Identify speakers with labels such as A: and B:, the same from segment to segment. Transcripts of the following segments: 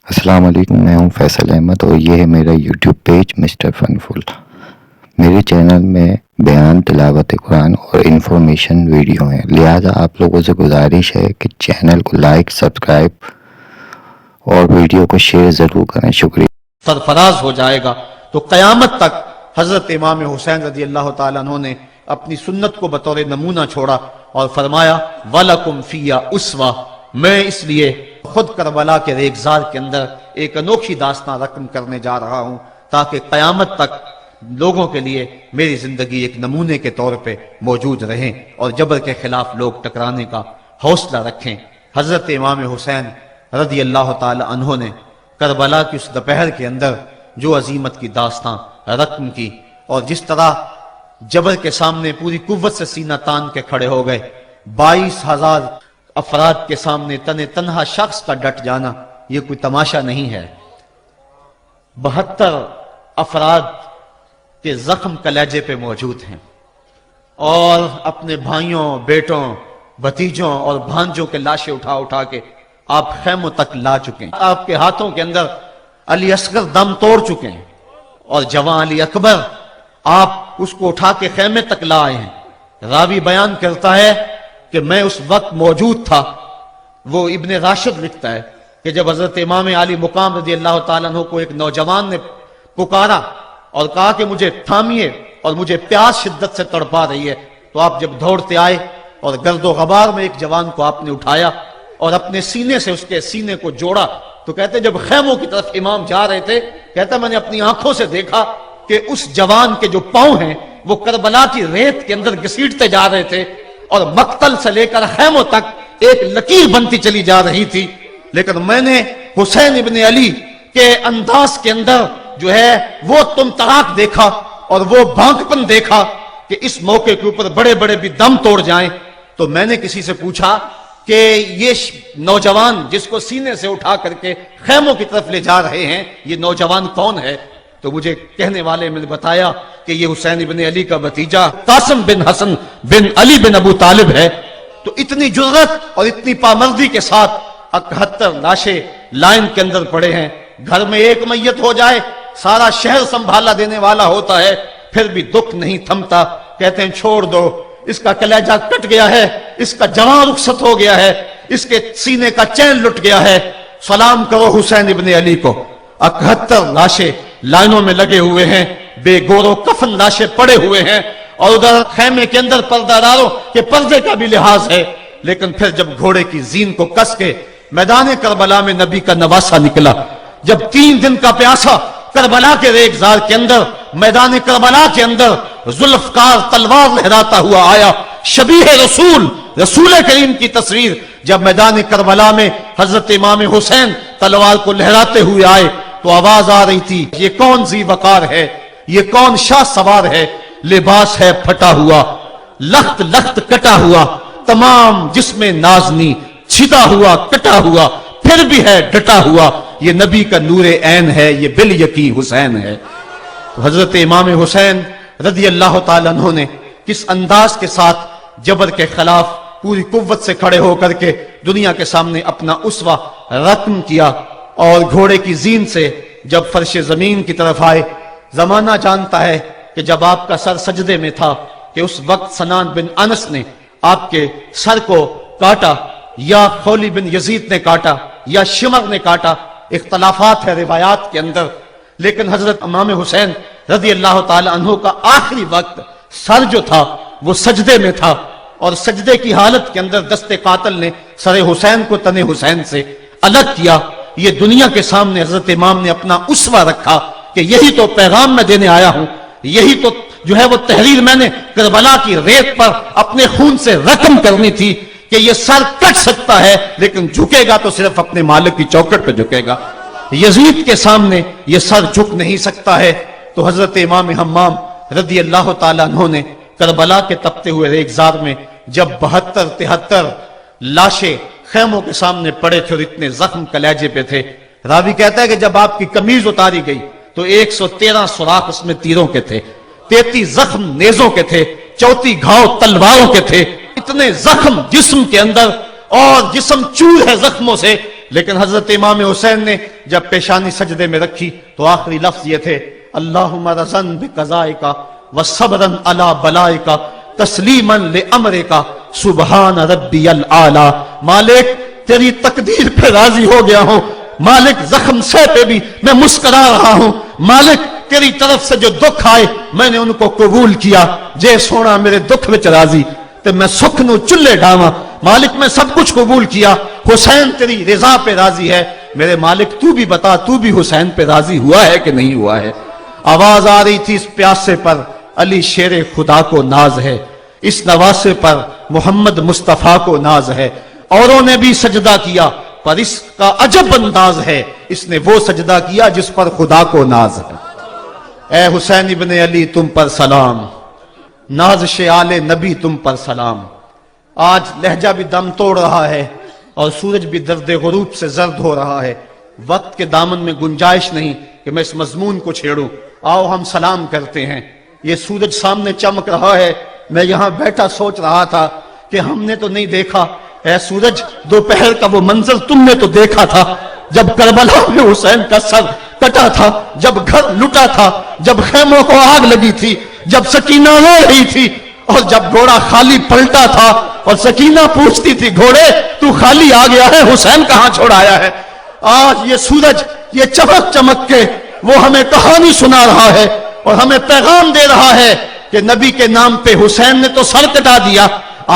A: السلام علیکم، میں ہوں فیصل احمد اور یہ ہے میرا یوٹیوب پیج مسٹر فنفل۔ میرے چینل میں بیان، تلاوت قرآن اور انفارمیشن ویڈیو ہیں، لہذا آپ لوگوں سے گزارش ہے کہ چینل کو لائک، سبسکرائب اور ویڈیو کو شیئر ضرور کریں۔ شکریہ۔
B: سرفراز ہو جائے گا تو قیامت تک حضرت امام حسین رضی اللہ تعالیٰ عنہ نے اپنی سنت کو بطور نمونہ چھوڑا اور فرمایا وَلَكُمْ فِيَّ أُسْوَةٌ، میں اس لیے خود کربلا کے ریگزار کے اندر ایک انوکھی داستان رقم کرنے جا رہا ہوں تاکہ قیامت تک لوگوں کے لیے میری زندگی ایک نمونے کے طور پہ موجود رہیں اور جبر کے خلاف لوگ ٹکرانے کا حوصلہ رکھیں۔ حضرت امام حسین رضی اللہ تعالی عنہ نے کربلا کی اس دوپہر کے اندر جو عظیمت کی داستان رقم کی اور جس طرح جبر کے سامنے پوری قوت سے سینہ تان کے کھڑے ہو گئے، 22,000 افراد کے سامنے تنہا شخص کا ڈٹ جانا یہ کوئی تماشا نہیں ہے۔ 72 افراد کے زخم کلیجے پہ موجود ہیں اور اپنے بھائیوں، بیٹوں، بھتیجوں اور بھانجوں کے لاشیں اٹھا اٹھا کے آپ خیموں تک لا چکے ہیں۔ آپ کے ہاتھوں کے اندر علی اصغر دم توڑ چکے ہیں اور جوان علی اکبر آپ اس کو اٹھا کے خیمے تک لا آئے ہیں۔ راوی بیان کرتا ہے کہ میں اس وقت موجود تھا۔ وہ ابن راشد لکھتا ہے کہ جب حضرت امام علی مقام رضی اللہ تعالیٰ عنہ کو ایک نوجوان نے پکارا اور کہا کہ مجھے تھامیے اور مجھے پیاس شدت سے تڑپا رہی ہے، تو آپ جب دوڑتے آئے اور گرد و غبار میں ایک جوان کو آپ نے اٹھایا اور اپنے سینے سے اس کے سینے کو جوڑا، تو کہتے جب خیموں کی طرف امام جا رہے تھے، کہتا میں نے اپنی آنکھوں سے دیکھا کہ اس جوان کے جو پاؤں ہیں وہ کربلا کی ریت کے اندر گھسیٹتے جا رہے تھے اور مقتل سے لے کر خیموں تک ایک لکیر بنتی چلی جا رہی تھی، لیکن میں نے حسین ابن علی کے انداز کے اندر جو ہے وہ تم تراک دیکھا اور وہ بھانکپن دیکھا کہ اس موقع کے اوپر بڑے بڑے بھی دم توڑ جائیں۔ تو میں نے کسی سے پوچھا کہ یہ نوجوان جس کو سینے سے اٹھا کر کے خیموں کی طرف لے جا رہے ہیں یہ نوجوان کون ہے؟ تو مجھے کہنے والے میں نے بتایا کہ یہ حسین ابن علی کا بھتیجا قاسم بن حسن بن علی بن ابو طالب ہے۔ تو اتنی جرأت اور اتنی پامردی کے ساتھ 71 لاشیں لائن کے اندر پڑے ہیں۔ گھر میں ایک میت ہو جائے سارا شہر سنبھالا دینے والا ہوتا ہے، پھر بھی دکھ نہیں تھمتا۔ کہتے ہیں چھوڑ دو، اس کا کلیجہ کٹ گیا ہے، اس کا جوان رخصت ہو گیا ہے، اس کے سینے کا چین لٹ گیا ہے، سلام کرو حسین ابن علی کو۔ 71 لاشیں لائنوں میں لگے ہوئے ہیں، بے گور و کفن لاشیں پڑے ہوئے ہیں اور ادھر خیمے کے اندر پردہ داروں کہ پردے کا بھی لحاظ ہے۔ لیکن پھر جب گھوڑے کی زین کو کس کے میدان کربلا میں نبی کا نواسا نکلا، جب 3 دن کا پیاسا کربلا کے ریگزار کے اندر میدان کربلا کے اندر ذوالفقار تلوار لہراتا ہوا آیا، شبیہ رسول کریم کی تصویر جب میدان کربلا میں حضرت امام حسین تلوار کو لہراتے ہوئے آئے تو آواز آ رہی تھی یہ کون ذی وقار ہے، یہ کون شاہ سوار ہے، لباس ہے پھٹا ہوا، لخت لخت کٹا ہوا، تمام جسم نازنی چھدا ہوا کٹا ہوا، پھر بھی ہے ڈٹا ہوا، یہ نبی کا نور عین ہے، یہ بالیقین حسین ہے۔ تو حضرت امام حسین رضی اللہ تعالیٰ عنہ نے کس انداز کے ساتھ جبر کے خلاف پوری قوت سے کھڑے ہو کر کے دنیا کے سامنے اپنا اسوہ رقم کیا اور گھوڑے کی زین سے جب فرش زمین کی طرف آئے۔ زمانہ جانتا ہے کہ جب آپ کا سر سجدے میں تھا کہ اس وقت سنان بن انس نے آپ کے سر کو کاٹا یا خولی بن یزید نے کاٹا یا شمر نے کاٹا، اختلافات ہے روایات کے اندر، لیکن حضرت امام حسین رضی اللہ تعالی عنہ کا آخری وقت سر جو تھا وہ سجدے میں تھا اور سجدے کی حالت کے اندر دست قاتل نے سر حسین کو تن حسین سے الگ کیا۔ یہ دنیا کے سامنے حضرت امام نے اپنا اسوہ رکھا کہ یہی تو پیغام میں دینے آیا ہوں، یہی تو جو ہے وہ تحریر میں نے کربلا کی ریت پر اپنے خون سے رقم کرنی تھی کہ یہ سر کٹ سکتا ہے لیکن جھکے گا تو صرف اپنے مالک کی چوکٹ پہ جھکے گا، یزید کے سامنے یہ سر جھک نہیں سکتا ہے۔ تو حضرت امام حمام رضی اللہ تعالیٰ عنہ نے کربلا کے تپتے ہوئے ریگزار میں جب 72-73 لاشیں خیموں کے سامنے پڑے تھے اور اتنے زخم کلیجے پہ تھے، راوی کہتا ہے کہ جب آپ کی قمیض اتاری گئی تو 113 سوراخ اس میں تیروں کے تھے، 33 زخم نیزوں کے تھے، 34 گھاؤ تلواروں کے تھے، اتنے زخم جسم کے اندر اور جسم چور ہے زخموں سے لیکن حضرت امام حسین نے جب پیشانی سجدے میں رکھی تو آخری لفظ یہ تھے، اللہم رضن بقضائک وصبرن علی بلائک تسلیما لامرک سبحان ربی الاعلی۔ مالک تیری تقدیر پہ راضی ہو گیا ہوں، مالک زخم سے پہ بھی میں مسکرا رہا ہوں، مالک تیری طرف سے جو دکھ آئے میں نے ان کو قبول کیا، جے سونا میرے دکھ وچ راضی تے میں سکھ نو چلے ڈاواں، مالک میں سب کچھ قبول کیا، حسین تیری رضا پہ راضی ہے، میرے مالک تو بھی بتا تو بھی حسین پہ راضی ہوا ہے کہ نہیں ہوا ہے۔ آواز آ رہی تھی اس پیاسے پر علی شیر خدا کو ناز ہے، اس نواسے پر محمد مصطفیٰ کو ناز ہے، اوروں نے بھی سجدہ کیا پر اس کا عجب انداز ہے، اس نے وہ سجدہ کیا جس پر خدا کو ناز ہے۔ اے حسین ابن علی تم پر سلام، نازش آل نبی تم پر سلام۔ آج لہجہ بھی دم توڑ رہا ہے اور سورج بھی درد غروب سے زرد ہو رہا ہے، وقت کے دامن میں گنجائش نہیں کہ میں اس مضمون کو چھیڑوں، آؤ ہم سلام کرتے ہیں۔ یہ سورج سامنے چمک رہا ہے، میں یہاں بیٹھا سوچ رہا تھا کہ ہم نے تو نہیں دیکھا، اے سورج دوپہر کا وہ منظر تم نے تو دیکھا تھا جب کربلا میں حسین کا سر کٹا تھا، جب گھر لٹا تھا، جب خیموں کو آگ لگی تھی، جب سکینہ رو رہی تھی، اور جب گھوڑا خالی پلٹا تھا اور سکینہ پوچھتی تھی گھوڑے تو خالی آ گیا ہے، حسین کہاں چھوڑ آیا ہے۔ آج یہ سورج یہ چمک چمک کے وہ ہمیں کہانی سنا رہا ہے اور ہمیں پیغام دے رہا ہے کہ نبی کے نام پہ حسین نے تو سر کٹا دیا،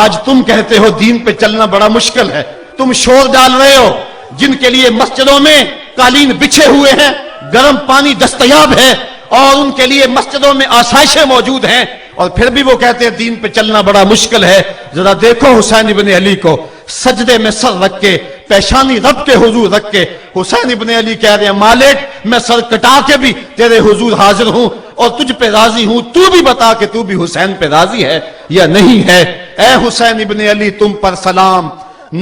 B: آج تم کہتے ہو دین پہ چلنا بڑا مشکل ہے، تم شور ڈال رہے ہو، جن کے لیے مسجدوں میں قالین بچھے ہوئے ہیں، گرم پانی دستیاب ہے اور ان کے لیے مسجدوں میں آسائشیں موجود ہیں، اور پھر بھی وہ کہتے ہیں دین پہ چلنا بڑا مشکل ہے۔ ذرا دیکھو حسین ابن علی کو، سجدے میں سر رکھ کے، پیشانی رب کے حضور رکھ کے حسین ابن علی کہہ رہے ہیں مالک میں سر کٹا کے بھی تیرے حضور حاضر ہوں اور تجھ پہ راضی ہوں، تو بھی بتا کہ تو بھی حسین پہ راضی ہے یا نہیں ہے۔ اے حسین ابن علی تم پر سلام،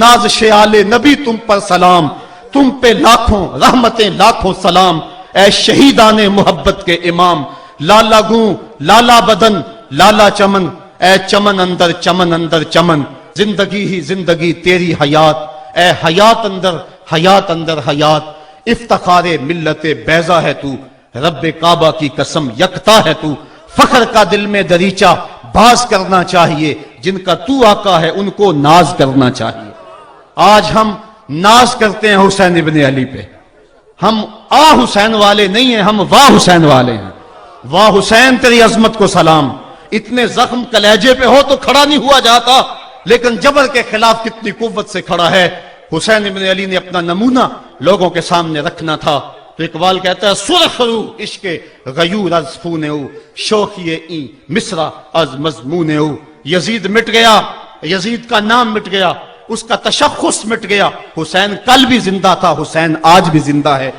B: نازش آل نبی تم پر سلام، تم پہ لاکھوں رحمتیں لاکھوں سلام، اے شہیدان محبت کے امام، لالا گوں لالا بدن لالا چمن، اے چمن اندر چمن اندر چمن، زندگی ہی زندگی تیری حیات، اے حیات اندر حیات، افتخار ملت بیضا ہے تو، رب کعبہ کی قسم یکتا ہے تو، فخر کا دل میں دریچہ باز کرنا چاہیے، جن کا تو آقا ہے ان کو ناز کرنا چاہیے۔ آج ہم ناز کرتے ہیں حسین ابن علی پہ، ہم آ حسین والے نہیں ہیں، ہم واہ حسین والے ہیں۔ واہ حسین تیری عظمت کو سلام، اتنے زخم کلیجے پہ ہو تو کھڑا نہیں ہوا جاتا، لیکن جبر کے خلاف کتنی قوت سے کھڑا ہے۔ حسین ابن علی نے اپنا نمونہ لوگوں کے سامنے رکھنا تھا، تو اقبال کہتا ہے سرخ رو عشق غیور از خون او، شوخی این مصرع از مضمون او۔ یزید مٹ گیا، یزید کا نام مٹ گیا، اس کا تشخص مٹ گیا، حسین کل بھی زندہ تھا، حسین آج بھی زندہ ہے۔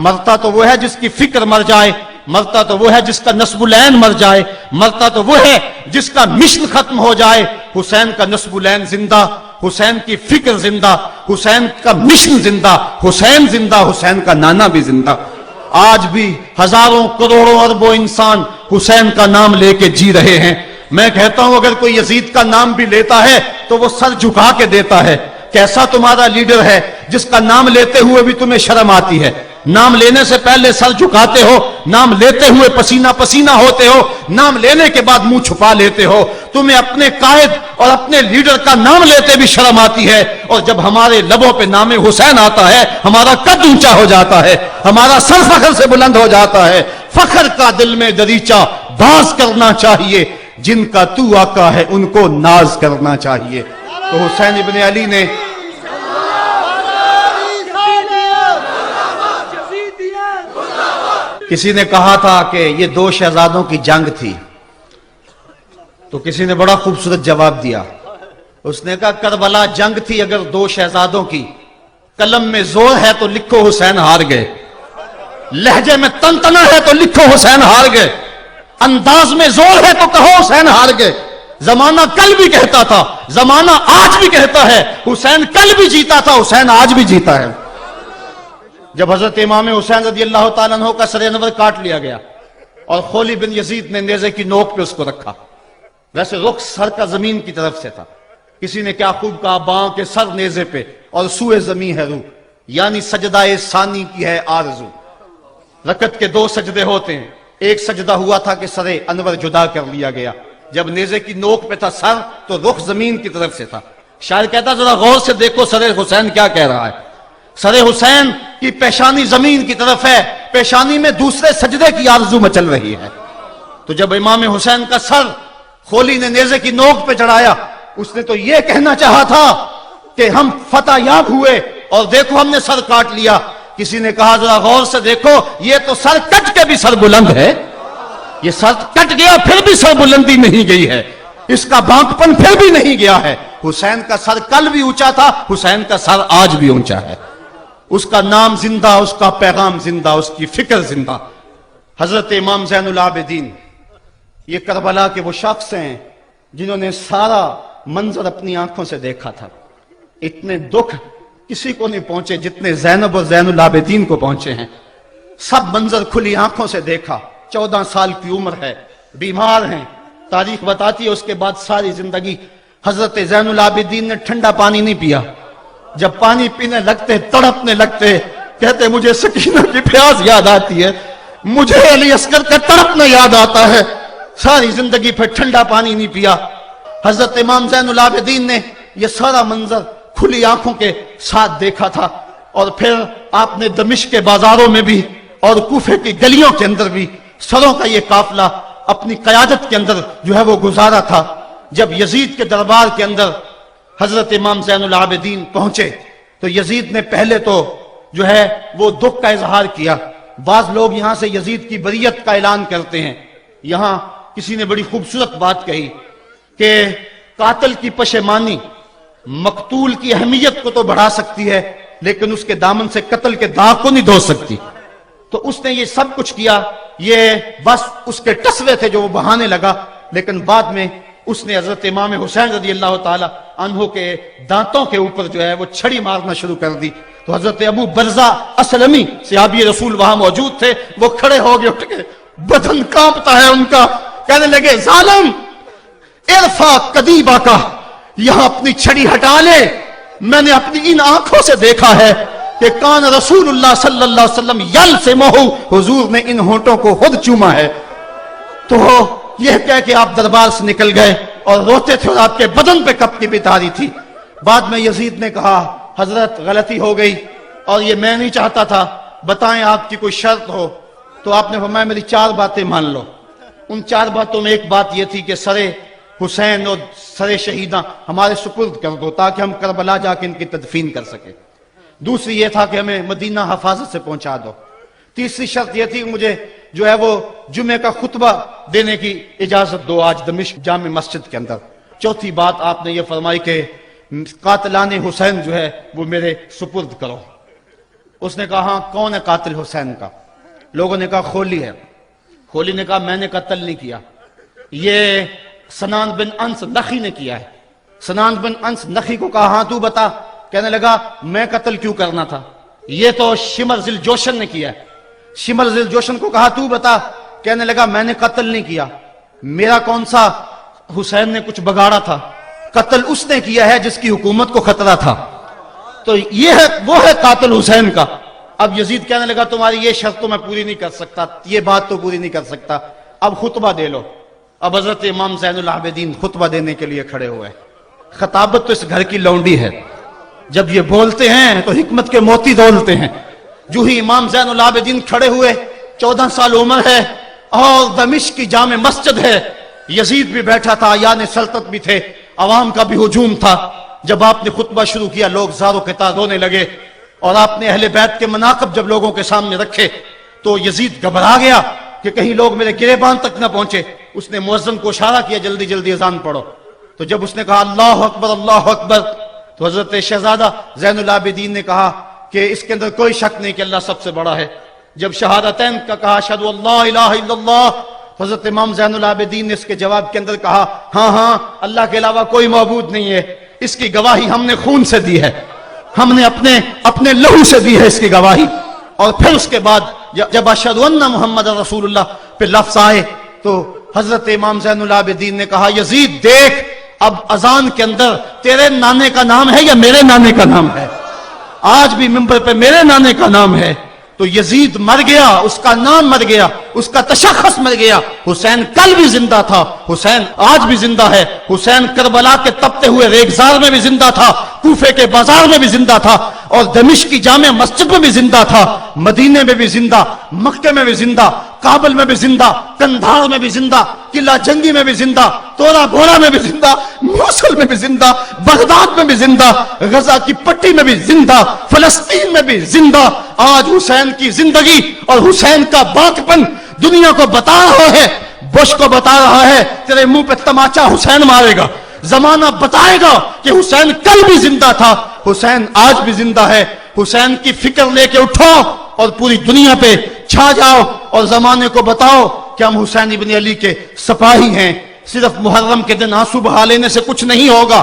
B: مرتا تو وہ ہے جس کی فکر مر جائے، مرتا تو وہ ہے جس کا نسب العین مر جائے، مرتا تو وہ ہے جس کا مشن ختم ہو جائے۔ حسین کا نسب العین زندہ، حسین کی فکر زندہ، حسین کا مشن زندہ، حسین زندہ، حسین کا نانا بھی زندہ۔ آج بھی ہزاروں کروڑوں اربوں انسان حسین کا نام لے کے جی رہے ہیں۔ میں کہتا ہوں اگر کوئی یزید کا نام بھی لیتا ہے تو وہ سر جھکا کے دیتا ہے۔ کیسا تمہارا لیڈر ہے جس کا نام لیتے ہوئے بھی تمہیں شرم آتی ہے؟ نام لینے سے پہلے سر جھکاتے ہو، نام لیتے ہوئے پسینہ پسینہ ہوتے ہو، نام لینے کے بعد منہ چھپا لیتے ہو۔ تمہیں اپنے قائد اور اپنے لیڈر کا نام لیتے بھی شرم آتی ہے، اور جب ہمارے لبوں پہ نام حسین آتا ہے ہمارا قد اونچا ہو جاتا ہے، ہمارا سر فخر سے بلند ہو جاتا ہے۔ فخر کا دل میں دریچہ باز کرنا چاہیے، جن کا تو آقا ہے ان کو ناز کرنا چاہیے۔ تو حسین ابن علی نے کسی نے کہا تھا کہ یہ دو شہزادوں کی جنگ تھی، تو کسی نے بڑا خوبصورت جواب دیا، اس نے کہا کربلا جنگ تھی اگر دو شہزادوں کی، قلم میں زور ہے تو لکھو حسین ہار گئے، لہجے میں تنتنا ہے تو لکھو حسین ہار گئے، انداز میں زور ہے تو کہو حسین ہار گئے۔ زمانہ کل بھی کہتا تھا، زمانہ آج بھی کہتا ہے، حسین کل بھی جیتا تھا، حسین آج بھی جیتا ہے۔ جب حضرت امام حسین رضی اللہ تعالیٰ عنہ کا سر انور کاٹ لیا گیا اور خولی بن یزید نے نیزے کی نوک پہ اس کو رکھا، ویسے رخ سر کا زمین کی طرف سے تھا، کسی نے کیا خوب کہا باؤں کے سر نیزے پہ اور سوئے زمین ہے روح، یعنی سجدہ ثانی کی ہے آرزو. رکعت کے 2 سجدے ہوتے ہیں. ایک سجدہ ہوا تھا کہ سر انور جدا کر لیا گیا. جب نیزے کی نوک پہ تھا سر تو رخ زمین کی طرف سے تھا. شاعر کہتا ذرا غور سے دیکھو سر حسین کیا کہہ رہا ہے. سر حسین کی پیشانی زمین کی طرف ہے, پیشانی میں دوسرے سجدے کی آرزو مچل رہی ہے. تو جب امام حسین کا سر خولی نے نیزے کی نوک پہ چڑھایا, اس نے تو یہ کہنا چاہا تھا کہ ہم فتح یاب ہوئے اور دیکھو ہم نے سر کاٹ لیا. کسی نے کہا ذرا غور سے دیکھو یہ تو سر کٹ کے بھی سر بلند ہے. یہ سر کٹ گیا پھر بھی سر بلندی نہیں گئی ہے, اس کا بانکپن پھر بھی نہیں گیا ہے. حسین کا سر کل بھی اونچا تھا, حسین کا سر آج بھی اونچا ہے. اس کا نام زندہ, اس کا پیغام زندہ, اس کی فکر زندہ. حضرت امام زین العابدین یہ کربلا کے وہ شخص ہیں جنہوں نے سارا منظر اپنی آنکھوں سے دیکھا تھا. اتنے دکھ کسی کو نہیں پہنچے جتنے زینب اور زین العابدین کو پہنچے ہیں. سب منظر کھلی آنکھوں سے دیکھا. 14 سال کی عمر ہے, بیمار ہیں. تاریخ بتاتی ہے اس کے بعد ساری زندگی حضرت زین العابدین نے ٹھنڈا پانی نہیں پیا. جب پانی پینے لگتے تڑپنے لگتے, کہتے مجھے سکینہ کی پیاس یاد آتی ہے, مجھے علی اصغر کا تڑپنا یاد آتا ہے. ساری زندگی پھر ٹھنڈا پانی نہیں پیا. حضرت امام زین العابدین نے یہ سارا منظر کھلی آنکھوں کے ساتھ دیکھا تھا. اور پھر آپ نے دمشق کے بازاروں میں بھی اور کوفے کی گلیوں کے اندر بھی سروں کا یہ قافلہ اپنی قیادت کے اندر جو ہے وہ گزارا تھا. جب یزید کے دربار کے اندر حضرت امام زین العابدین پہنچے تو یزید نے پہلے تو جو ہے وہ دکھ کا اظہار کیا. بعض لوگ یہاں سے یزید کی بریت کا اعلان کرتے ہیں. یہاں کسی نے بڑی خوبصورت بات کہی کہ قاتل کی پشیمانی مقتول کی اہمیت کو تو بڑھا سکتی ہے لیکن اس کے دامن سے قتل کے داغ کو نہیں دھو سکتی. تو اس نے یہ سب کچھ کیا, یہ بس اس کے ٹسوے تھے جو وہ بہانے لگا. لیکن بعد میں اس نے حضرت امام حسین رضی اللہ تعالی عنہ کے دانتوں کے اوپر جو ہے وہ چھڑی مارنا شروع کر دی. تو حضرت ابو برزہ اسلمی صحابی رسول وہاں موجود تھے, وہ کھڑے ہو گئے, اٹھ کے بدن کانپتا ہے ان کا, کہنے لگے ظالم ارفع قدیبہ کا, یہاں اپنی چھڑی ہٹا لے. میں نے اپنی ان آنکھوں سے دیکھا ہے کہ کان رسول اللہ صلی اللہ علیہ وسلم یلسمہ, حضور نے ان ہونٹوں کو خود چوما ہے. تو یہ کہہ کہ آپ دربار سے نکل گئے اور روتے تھے اور آپ کے بدن پہ کپڑی بھی تاری تھی. بعد میں یزید نے کہا حضرت غلطی ہو گئی اور یہ میں نہیں چاہتا تھا, بتائیں آپ کی کوئی شرط ہو. تو آپ نے فرمایا میری 4 باتیں مان لو. ان 4 باتوں میں ایک بات یہ تھی کہ سر حسین اور سر شہیداں ہمارے سپرد کر دو تاکہ ہم کربلا جا کے ان کی تدفین کر سکیں. دوسری یہ تھا کہ ہمیں مدینہ حفاظت سے پہنچا دو. تیسری شرط یہ تھی کہ مجھے جو ہے وہ جمعے کا خطبہ دینے کی اجازت دو آج دمشق جامع مسجد کے اندر. چوتھی بات آپ نے یہ فرمائی کہ قاتلان حسین جو ہے وہ میرے سپرد کرو. اس نے کہا ہاں کون ہے قاتل حسین کا؟ لوگوں نے کہا خولی ہے. خولی نے کہا میں نے قتل نہیں کیا, یہ سنان بن انس نخی نے کیا ہے. سنان بن انس نخی کو کہا ہاں تو بتا. کہنے لگا میں قتل کیوں کرنا تھا, یہ تو شمر ذل جوشن نے کیا ہے. شمر ذل جوشن کو کہا تو بتا. کہنے لگا میں نے قتل نہیں کیا, میرا کون سا حسین نے کچھ بگاڑا تھا, قتل اس نے کیا ہے جس کی حکومت کو خطرہ تھا. تو یہ ہے وہ ہے قاتل حسین کا. اب یزید کہنے لگا تمہاری یہ شرط تو میں پوری نہیں کر سکتا, یہ بات تو پوری نہیں کر سکتا, اب خطبہ دے لو. اب حضرت امام زین العابدین خطبہ دینے کے لیے کھڑے ہوئے. خطابت تو اس گھر کی لونڈی ہے, جب یہ بولتے ہیں تو حکمت کے موتی دولتے ہیں. جو ہی امام زین العابدین کھڑے ہوئے, 14 سال عمر ہے اور دمشق کی جامع مسجد ہے, یزید بھی بیٹھا تھا, یعنی سلطنت بھی تھے, عوام کا بھی ہجوم تھا. جب آپ نے خطبہ شروع کیا لوگ زاروں کے تار رونے لگے, اور آپ نے اہل بیت کے مناقب جب لوگوں کے سامنے رکھے تو یزید گھبرا گیا کہ کہیں لوگ میرے گریبان تک نہ پہنچے. اس نے مؤذن کو اشارہ کیا جلدی جلدی اذان پڑھو. تو جب اس نے کہا اللہ اکبر اللہ اکبر, تو حضرت شہزادہ زین العابدین نے کہا کہ اس کے اندر کوئی شک نہیں کہ اللہ سب سے بڑا ہے. جب شہادتین کا کہا اشہد اللہ الہ الا اللہ, حضرت امام زین العابدین نے اس کے جواب کے اندر کہا ہاں ہاں اللہ کے علاوہ کوئی معبود نہیں ہے, اس کی گواہی ہم نے خون سے دی ہے, ہم نے اپنے لہو سے دی ہے اس کی گواہی. اور پھر اس کے بعد جب اشہد ان محمد رسول اللہ پہ لفظ آئے تو حضرت امام زین العابدین نے کہا یزید دیکھ اب اذان کے اندر تیرے نانے کا نام ہے یا میرے نانے کا نام ہے؟ آج بھی منبر پہ میرے نانے کا نام ہے. تو یزید مر گیا, اس کا نام مر گیا, اس کا تشخص مر گیا. حسین کل بھی زندہ تھا, حسین آج بھی زندہ ہے. حسین کربلا کے تپتے ہوئے ریگزار میں بھی زندہ تھا, کوفے کے بازار میں بھی زندہ تھا, اور دمشق کی جامع مسجد میں بھی زندہ تھا, مدینے میں بھی زندہ, مکے میں بھی زندہ, کابل میں بھی زندہ, کندھار میں بھی زندہ, قلعہ جنگی میں بھی زندہ, تورا بورا میں بھی زندہ, موصل میں بھی زندہ, بغداد میں بھی زندہ, غزہ کی پٹی میں بھی زندہ, فلسطین میں بھی زندہ. آج حسین کی زندگی اور حسین کا باقپن دنیا کو بتا رہا ہے, بش کو بتا رہا ہے تیرے منہ پہ تماچا حسین مارے گا. زمانہ بتائے گا کہ حسین کل بھی زندہ تھا, حسین آج بھی زندہ ہے. حسین کی فکر لے کے اٹھو اور پوری دنیا پہ چھا جاؤ اور زمانے کو بتاؤ کہ ہم حسین ابن علی کے سپاہی ہیں. صرف محرم کے دن آنسو بہا لینے سے کچھ نہیں ہوگا.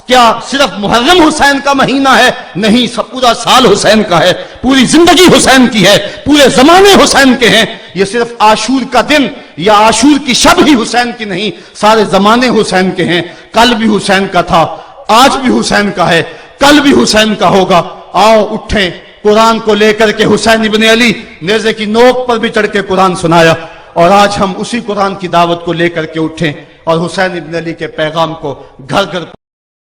B: کیا صرف محرم حسین کا مہینہ ہے؟ نہیں, پورا سال حسین کا ہے, پوری زندگی حسین کی ہے, پورے زمانے حسین کے ہیں. یہ صرف عاشور کا دن یا عاشور کی شب ہی حسین کی نہیں, سارے زمانے حسین کے ہیں. کل بھی حسین کا تھا, آج بھی حسین کا ہے, کل بھی حسین کا ہوگا. آؤ اٹھیں, قرآن کو لے کر کے حسین ابن علی نیزے کی نوک پر بھی چڑھ کے قرآن سنایا, اور آج ہم اسی قرآن کی دعوت کو لے کر کے اٹھیں اور حسین ابن علی کے پیغام کو گھر گھر